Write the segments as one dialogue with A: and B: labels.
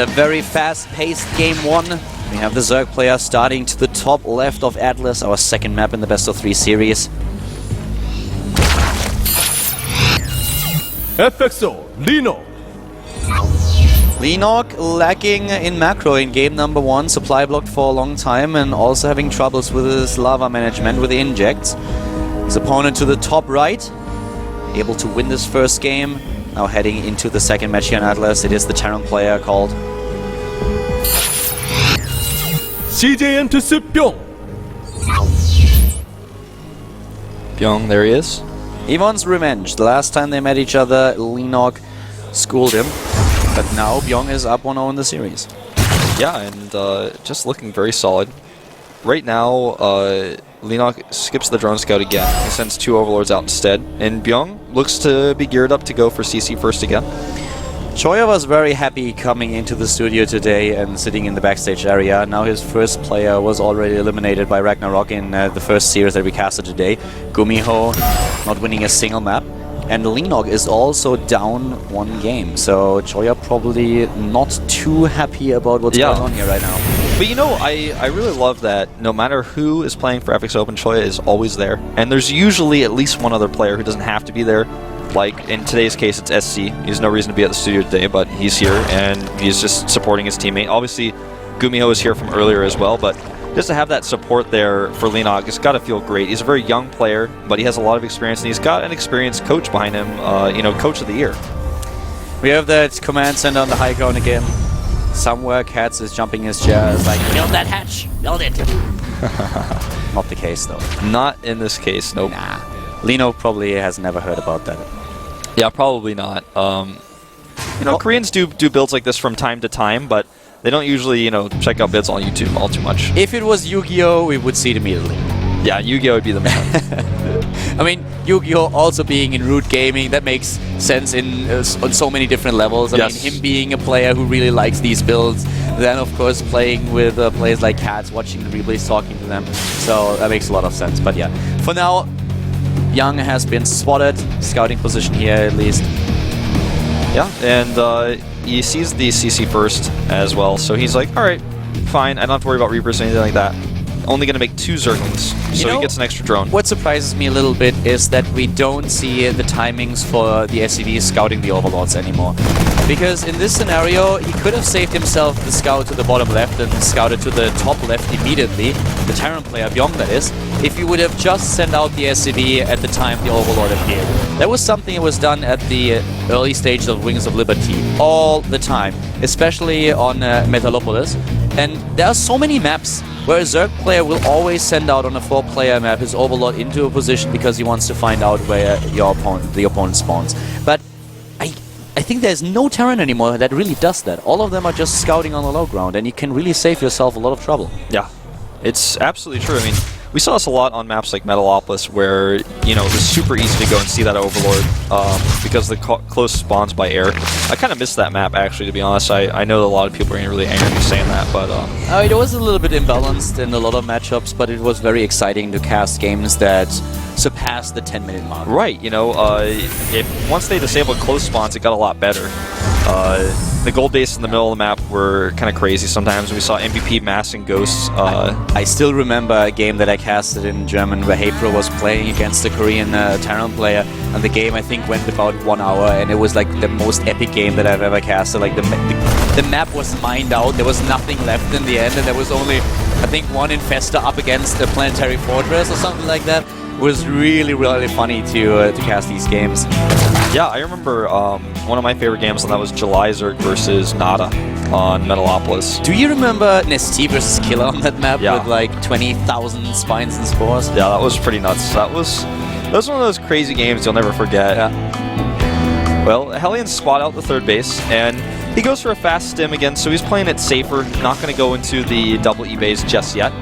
A: a very fast-paced game one. We have the Zerg player starting to the top left of Atlas, our second map in the best of 3 series.
B: FXO, Leenock.
A: Leenock lacking in macro in game number 1, supply blocked for a long time and also having troubles with his lava management with the injects. His opponent to the top right, able to win this first game. Now heading into the second match here in Atlas, it is the Terran player called
B: CJ Bbyong.
C: Bbyong, there he is.
A: Yvonne's revenge. The last time they met each other, Leenock schooled him. But now Bbyong is up 1-0 in the series.
C: Yeah, and just looking very solid. Right now, Leenock skips the drone scout again. He sends 2 overlords out instead. And Bbyong looks to be geared up to go for CC first again.
A: Choya was very happy coming into the studio today and sitting in the backstage area. Now his first player was already eliminated by Ragnarok in the first series that we casted today. Gumiho not winning a single map. And Leenock is also down 1 game, so Choya probably not too happy about what's going on here right now.
C: But you know, I really love that no matter who is playing for FX Open, Choya is always there. And there's usually at least one other player who doesn't have to be there. Like in today's case, it's SC. He has no reason to be at the studio today, but he's here and he's just supporting his teammate. Obviously, Gumiho is here from earlier as well, but just to have that support there for Leenock, it's got to feel great. He's a very young player, but he has a lot of experience, and he's got an experienced coach behind him, you know, Coach of the Year.
A: We have that command center on the high ground again. Somewhere Katz is jumping his chair. It's like, build that hatch! Build it! Not the case, though.
C: Not in this case, nope.
A: Nah. Leenock probably has never heard about that.
C: Yeah, probably not. You know, Koreans do builds like this from time to time, but they don't usually, you know, check out builds on YouTube all too much.
A: If it was Yu-Gi-Oh, we would see it immediately.
C: Yeah, Yu-Gi-Oh would be the man.
A: I mean, Yu-Gi-Oh also being in root gaming, that makes sense in on so many different levels. I mean, him being a player who really likes these builds, then of course playing with players like Cats, watching the replays, talking to them. So that makes a lot of sense. But yeah, for now, Young has been spotted, scouting position here at least.
C: Yeah, and he sees the CC first as well, so he's like, alright, fine, I don't have to worry about Reapers or anything like that. Only going to make 2 Zerglings, so he gets an extra drone.
A: What surprises me a little bit is that we don't see the timings for the SCV scouting the Overlords anymore. Because in this scenario, he could have saved himself the scout to the bottom left and scouted to the top left immediately, the Terran player, Bbyong that is, if he would have just sent out the SCV at the time the Overlord appeared. That was something that was done at the early stages of Wings of Liberty, all the time, especially on Metalopolis. And there are so many maps where a Zerg player will always send out on a 4-player map his Overlord into a position because he wants to find out where the opponent spawns. But I think there's no Terran anymore that really does that. All of them are just scouting on the low ground, and you can really save yourself a lot of trouble.
C: Yeah, it's absolutely true. I mean, we saw this a lot on maps like Metalopolis where, you know, it was super easy to go and see that Overlord because the close spawns by air. I kind of missed that map, actually, to be honest. I know that a lot of people are getting really angry at me saying that, but...
A: it was a little bit imbalanced in a lot of matchups, but it was very exciting to cast games that surpassed the 10-minute mark.
C: Right, you know, once they disabled close spawns, it got a lot better. The gold base in the middle of the map were kind of crazy sometimes. We saw MVP massing ghosts.
A: I still remember a game that I casted in German where Hapro was playing against a Korean Terran player, and the game I think went about 1 hour, and it was like the most epic game that I've ever casted. Like the map was mined out, there was nothing left in the end, and there was only, I think, 1 infestor up against a planetary fortress or something like that. It was really, really funny to cast these games.
C: Yeah, I remember one of my favorite games, and that was July Zerg versus Nada on Metalopolis.
A: Do you remember Nesti versus Killer on that map with like 20,000 spines and spores?
C: Yeah, that was pretty nuts. That was one of those crazy games you'll never forget. Yeah. Well, Hellions spot out the 3rd base, and he goes for a fast stim again, so he's playing it safer, not going to go into the double E base just yet.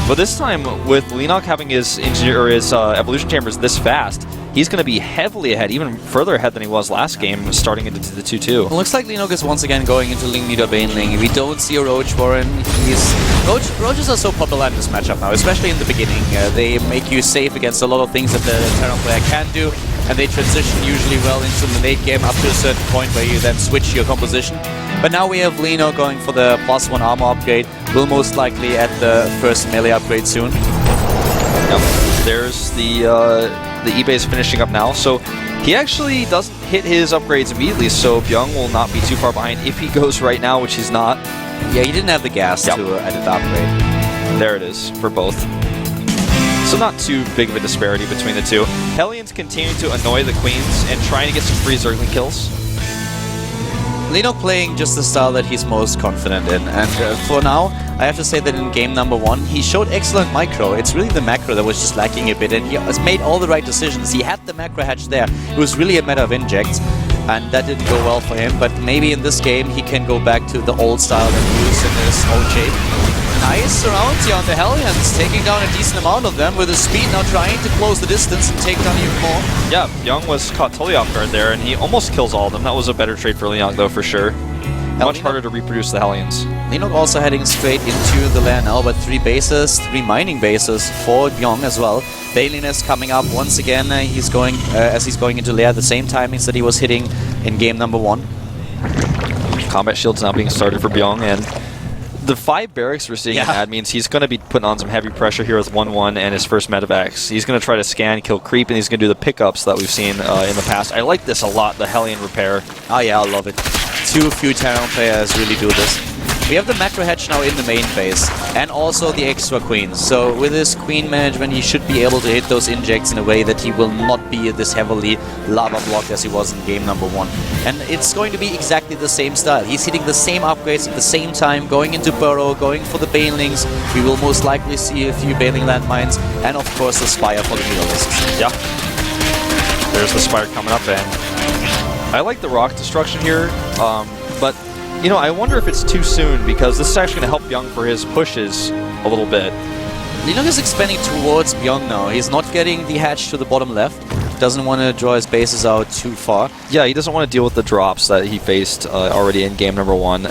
C: But this time, with Leenock having his evolution chambers this fast, he's going to be heavily ahead, even further ahead than he was last game, starting into the 2-2.
A: Looks like Leenock is once again going into Ling Leader Baneling. We don't see a Roach Warren. Roaches are so popular in this matchup now, especially in the beginning. They make you safe against a lot of things that the Terran player can do. and they transition usually well into the late game up to a certain point where you then switch your composition. But now we have Leenock going for the +1 armor upgrade. Will most likely add the first melee upgrade soon.
C: Yep. There's the E-base finishing up now, so he actually doesn't hit his upgrades immediately, so Bbyong will not be too far behind if he goes right now, which he's not.
A: Yeah, he didn't have the gas to edit the upgrade.
C: There it is for both. So not too big of a disparity between the two. Hellions continue to annoy the Queens and trying to get some free Zergling kills.
A: Leenock playing just the style that he's most confident in, and for now, I have to say that in game number 1, he showed excellent micro. It's really the macro that was just lacking a bit, and he has made all the right decisions. He had the macro hatch there. It was really a matter of injects, and that didn't go well for him, but maybe in this game he can go back to the old style that he used in his OJ. Nice surrounds here on the Hellions, taking down a decent amount of them with his speed, now trying to close the distance and take down even more.
C: Yeah, Bbyong was caught totally off guard there, and he almost kills all of them. That was a better trade for Leenock, though, for sure. Much harder to reproduce the Hellions.
A: Leenock also heading straight into the lair now, but 3 bases, 3 mining bases for Bbyong as well. Baliness coming up once again. He's going as he's going into lair, the same timings that he was hitting in game number 1.
C: Combat shields now being started for Bbyong, and the 5 barracks we're seeing in ad means he's going to be putting on some heavy pressure here with 1-1 and his first medevacs. He's going to try to scan, kill creep, and he's going to do the pickups that we've seen in the past. I like this a lot, the Hellion repair.
A: Oh yeah, I love it. Too few Terran players really do this. We have the macro hatch now in the main phase, and also the extra queens. So with his queen management, he should be able to hit those injects in a way that he will not be this heavily lava blocked as he was in game number 1. And it's going to be exactly the same style. He's hitting the same upgrades at the same time, going into Burrow, going for the Banelings. We will most likely see a few Baneling landmines, and of course the Spire for the Mutalisks.
C: Yeah. There's the Spire coming up, and I like the rock destruction here, but you know, I wonder if it's too soon, because this is actually going to help Bbyong for his pushes a little bit.
A: Leenock is expanding towards Bbyong now. He's not getting the hatch to the bottom left. Doesn't want to draw his bases out too far.
C: Yeah, he doesn't want to deal with the drops that he faced already in game number 1.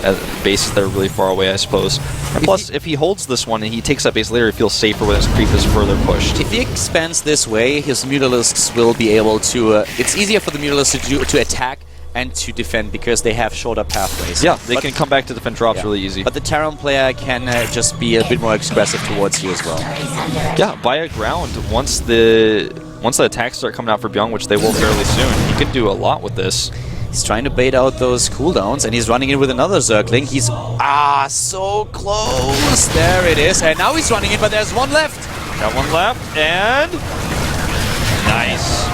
C: Bases that are really far away, I suppose. And plus, if he holds this one and he takes that base later, he feels safer when his creep is further pushed.
A: If he expands this way, his Mutalisks will be able to... it's easier for the Mutalisks to attack and to defend, because they have shorter pathways.
C: Yeah, they can come back to defend drops really easy.
A: But the Terran player can just be a bit more aggressive towards you as well.
C: Yeah, buy a ground once the attacks start coming out for Bbyong, which they will fairly soon. He can do a lot with this.
A: He's trying to bait out those cooldowns, and he's running in with another Zergling. He's so close. There it is, and now he's running in, but there's one left.
C: Got one left, and nice.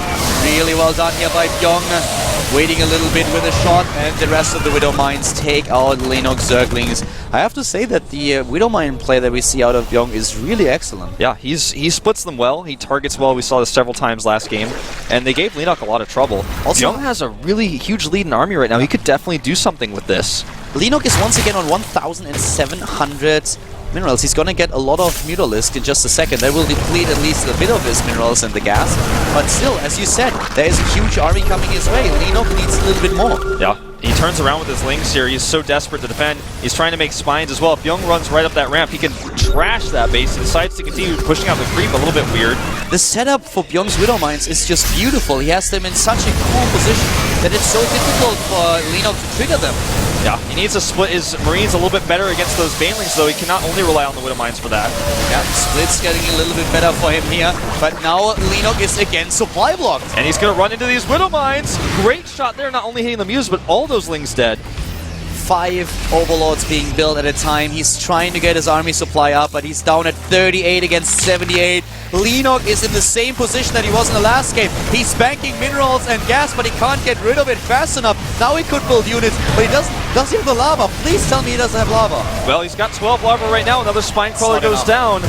A: Really well done here by Bbyong. Waiting a little bit with a shot, and the rest of the Widow Mines take out Leenock Zerglings. I have to say that the Widow Mine play that we see out of Bbyong is really excellent.
C: Yeah, he splits them well, he targets well. We saw this several times last game, and they gave Leenock a lot of trouble. Also, Bbyong has a really huge lead in army right now. He could definitely do something with this.
A: Leenock is once again on 1,700 minerals. He's gonna get a lot of Mutalisk in just a second. That will deplete at least a bit of his minerals and the gas. But still, as you said, there is a huge army coming his way. Leenock needs a little bit more.
C: Yeah. He turns around with his Lings here. He's so desperate to defend. He's trying to make spines as well. If Bbyong runs right up that ramp, he can trash that base. He decides to continue pushing out the creep, a little bit weird.
A: The setup for Byong's Widow Mines is just beautiful. He has them in such a cool position that it's so difficult for Leenock to trigger them.
C: Yeah, he needs to split his Marines a little bit better against those Banelings, though. He cannot only rely on the Widow Mines for that.
A: Yeah, Split's getting a little bit better for him here, but now Leenock is again supply blocked.
C: And he's going to run into these Widow Mines. Great shot there, not only hitting the Muse, but all those Lings dead.
A: 5 Overlords being built at a time. He's trying to get his army supply up, but he's down at 38 against 78. Leenock is in the same position that he was in the last game. He's banking minerals and gas, but he can't get rid of it fast enough. Now he could build units, but he doesn't. Does he have the lava? Please tell me he doesn't have lava.
C: Well, he's got 12 lava right now. Another Spine Crawler goes down.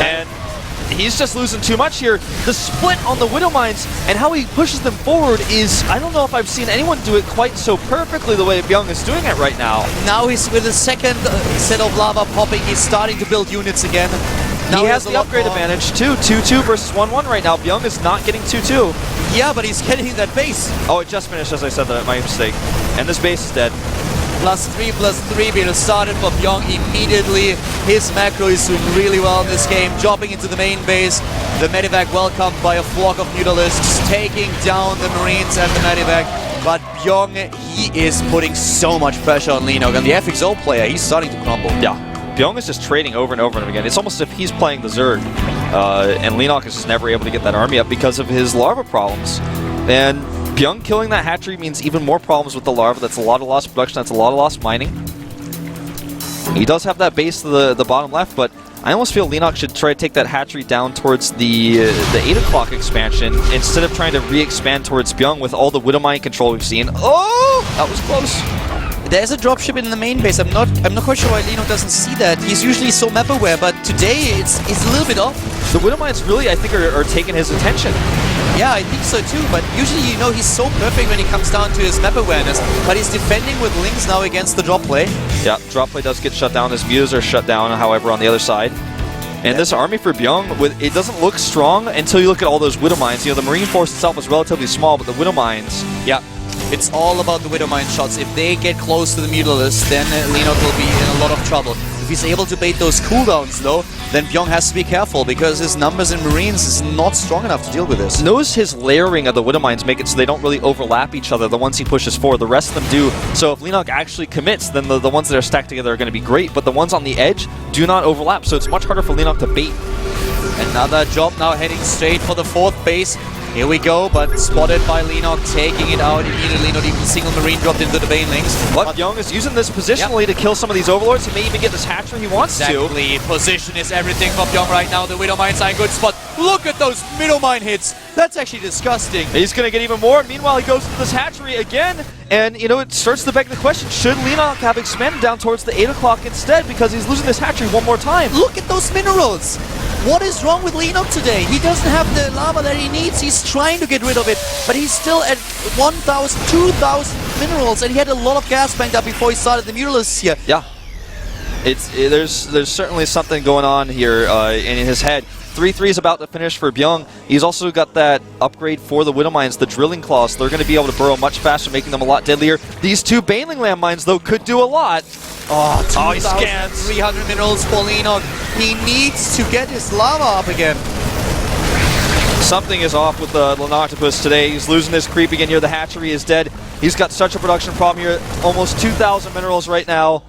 C: And he's just losing too much here. The split on the Widow Mines and how he pushes them forward is, I don't know if I've seen anyone do it quite so perfectly the way Bbyong is doing it right now.
A: Now he's with the second set of lava popping. He's starting to build units again. Now
C: he has the upgrade advantage too. 2-2 versus 1-1 right now. Bbyong is not getting 2-2.
A: Yeah, but he's getting that base.
C: Oh, it just finished as I said that. My mistake. And this base is dead.
A: +3/+3 being started for Bbyong immediately. His macro is doing really well in this game, dropping into the main base. The Medivac welcomed by a flock of Mutalisks, taking down the Marines and the Medivac. But Bbyong, he is putting so much pressure on Leenock, and the FXO player, he's starting to crumble.
C: Yeah, Bbyong is just trading over and over and again. It's almost as if he's playing the Zerg, and Leenock is just never able to get that army up because of his larva problems. And Bbyong killing that hatchery means even more problems with the larva. That's a lot of lost production, that's a lot of lost mining. He does have that base to the bottom left, but I almost feel Leenock should try to take that hatchery down towards the 8 o'clock expansion instead of trying to re-expand towards Bbyong with all the Widowmine control we've seen. Oh, that was close.
A: There's a dropship in the main base. I'm not quite sure why Leenock doesn't see that. He's usually so map aware, but today it's a little bit off.
C: The Widowmines really, I think, are taking his attention.
A: Yeah, I think so too, but usually, you know, he's so perfect when he comes down to his map awareness, but he's defending with Lynx now against the drop play.
C: Yeah, drop play does get shut down. His mutas are shut down, however, on the other side. And this army for Bbyong, it doesn't look strong until you look at all those Widowmines. You know, the Marine force itself is relatively small, but the Widowmines...
A: Yeah, it's all about the Widowmine shots. If they get close to the Mutalisk, then Leenock will be in a lot of trouble. If he's able to bait those cooldowns, though, then Bbyong has to be careful because his numbers in Marines is not strong enough to deal with this.
C: Notice his layering of the Widowmines make it so they don't really overlap each other, the ones he pushes forward. The rest of them do. So if Leenock actually commits, then the ones that are stacked together are going to be great, but the ones on the edge do not overlap, so it's much harder for Leenock to bait.
A: Another job now heading straight for the 4th base. Here we go, but spotted by Leenock, taking it out immediately. Not even a single Marine dropped into the Banelings.
C: But Bbyong is using this positionally to kill some of these Overlords. He may even get this hatchery he wants to.
A: Exactly. Position is everything for Bbyong right now. The Widowmines are in good spot. Look at those Widowmine hits. That's actually disgusting.
C: He's going to get even more. Meanwhile, he goes to this hatchery again. And, you know, it starts to beg the question, should Leenock have expanded down towards the 8 o'clock instead? Because he's losing this hatchery one more time.
A: Look at those minerals. What is wrong with Leenock today? He doesn't have the lava that he needs. He's trying to get rid of it, but he's still at 1,000, 2,000 minerals, and he had a lot of gas banked up before he started the Mutalisks here.
C: Yeah. There's certainly something going on here in his head. 3-3 is about to finish for Bbyong. He's also got that upgrade for the Widowmines, the Drilling Claws. They're going to be able to burrow much faster, making them a lot deadlier. These 2 Baneling Landmines, though, could do a lot.
A: Oh,
C: he scans.
A: 300 minerals for Leenock. He needs to get his lava up again.
C: Something is off with the Leenock today. He's losing his creep again here. The hatchery is dead. He's got such a production problem here. Almost 2,000 minerals right now.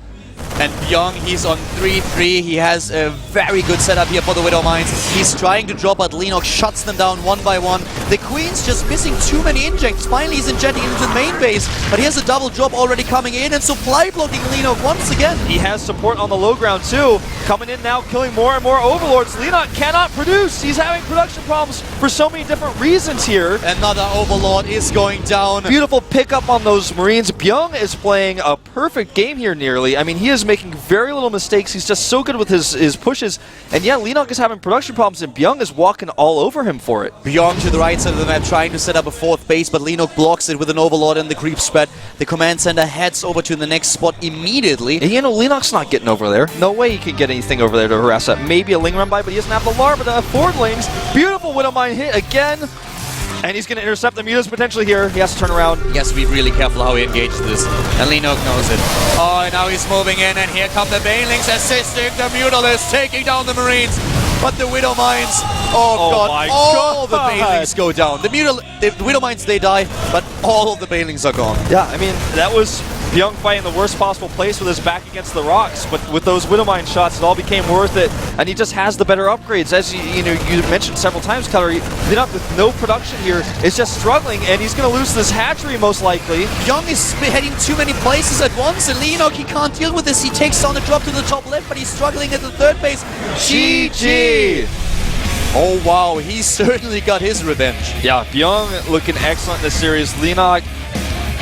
A: And Bbyong, he's on 3-3. He has a very good setup here for the Widowmines. He's trying to drop, but Leenock shuts them down one by one. The Queen's just missing too many injects. Finally, he's injecting into the main base, but he has a double drop already coming in, and supply blocking Leenock once again.
C: He has support on the low ground, too. Coming in now, killing more and more Overlords. Leenock cannot produce. He's having production problems for so many different reasons here.
A: Another Overlord is going down.
C: Beautiful pickup on those Marines. Bbyong is playing a perfect game here nearly. I mean, he is making very little mistakes. He's just so good with his pushes. And yeah, Leenock is having production problems, and Bbyong is walking all over him for it.
A: Bbyong to the right side of the map, trying to set up a 4th base, but Leenock blocks it with an Overlord and the creep spread. The command center heads over to the next spot immediately.
C: And you know, Leenock's not getting over there. No way he can get anything over there to harass that. Maybe a Ling run by, but he doesn't have the larva to afford Lings. Beautiful Widowmine hit again. And he's going to intercept the Mutas potentially here. He has to turn around.
A: He has to be really careful how he engages this. And Leenock knows it. Oh, and now he's moving in, and here come the Banelings assisting the Mutalisks, taking down the Marines. But the Widowmines, oh god, all the Banelings go down. The Widowmines, they die, but all of the Banelings are gone.
C: Yeah, I mean, that was Bbyong fighting the worst possible place with his back against the rocks, but with those Widowmine shots, it all became worth it, and he just has the better upgrades. As you mentioned several times, Cutlery, Leenock with no production here is just struggling, and he's going to lose this hatchery most likely.
A: Bbyong is heading too many places at once, and Leenock, he can't deal with this. He takes down the drop to the top left, but he's struggling at the 3rd base. GG! Oh wow, he certainly got his revenge.
C: Yeah, Bbyong looking excellent in this series. Leenock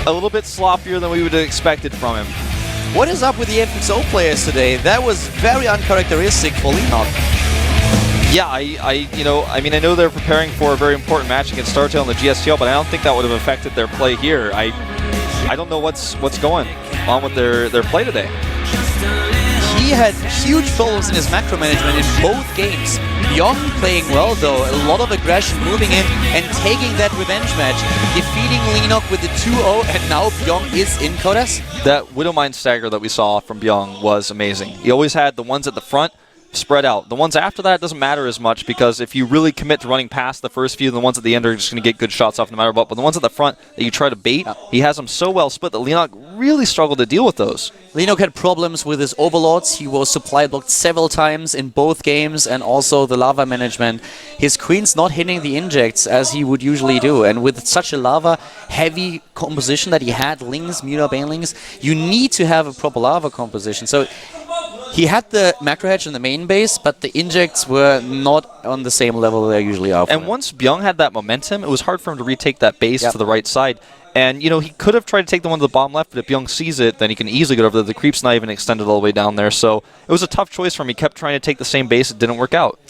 C: a little bit sloppier than we would have expected from him.
A: What is up with the FXO players today? That was very uncharacteristic for Leenock.
C: Yeah, I know they're preparing for a very important match against StarTale in the GSL, but I don't think that would have affected their play here. I don't know what's going on with their play today.
A: He SCV had huge problems in his macro management in both games. Bbyong playing well though, a lot of aggression, moving in and taking that revenge match, defeating Leenock with the 2-0, and now Bbyong is in Kodas.
C: That Widowmine stagger that we saw from Bbyong was amazing. He always had the ones at the front spread out. The ones after that doesn't matter as much because if you really commit to running past the first few, the ones at the end are just going to get good shots off no matter what. But the ones at the front that you try to bait, he has them so well split that Leenock really struggled to deal with those.
A: Leenock had problems with his overlords. He was supply blocked several times in both games, and also the lava management. His queen's not hitting the injects as he would usually do, and with such a lava heavy composition that he had, Lings, Mira, Banelings, you need to have a proper lava composition. So he had the macro hedge in the main base, but the injects were not on the same level they usually are.
C: And once Bbyong had that momentum, it was hard for him to retake that base to the right side. And, you know, he could have tried to take the one to the bottom left, but if Bbyong sees it, then he can easily get over there. The creep's not even extended all the way down there. So it was a tough choice for him. He kept trying to take the same base. It didn't work out.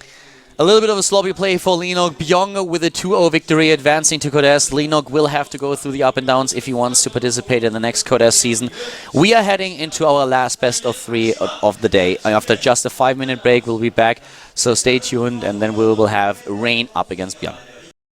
A: A little bit of a sloppy play for Leenock. Bbyong with a 2-0 victory, advancing to Kodas. Leenock will have to go through the up and downs if he wants to participate in the next Kodas season. We are heading into our last best of 3 of the day. After just a 5-minute break, we'll be back. So stay tuned, and then we will have Rain up against Bbyong.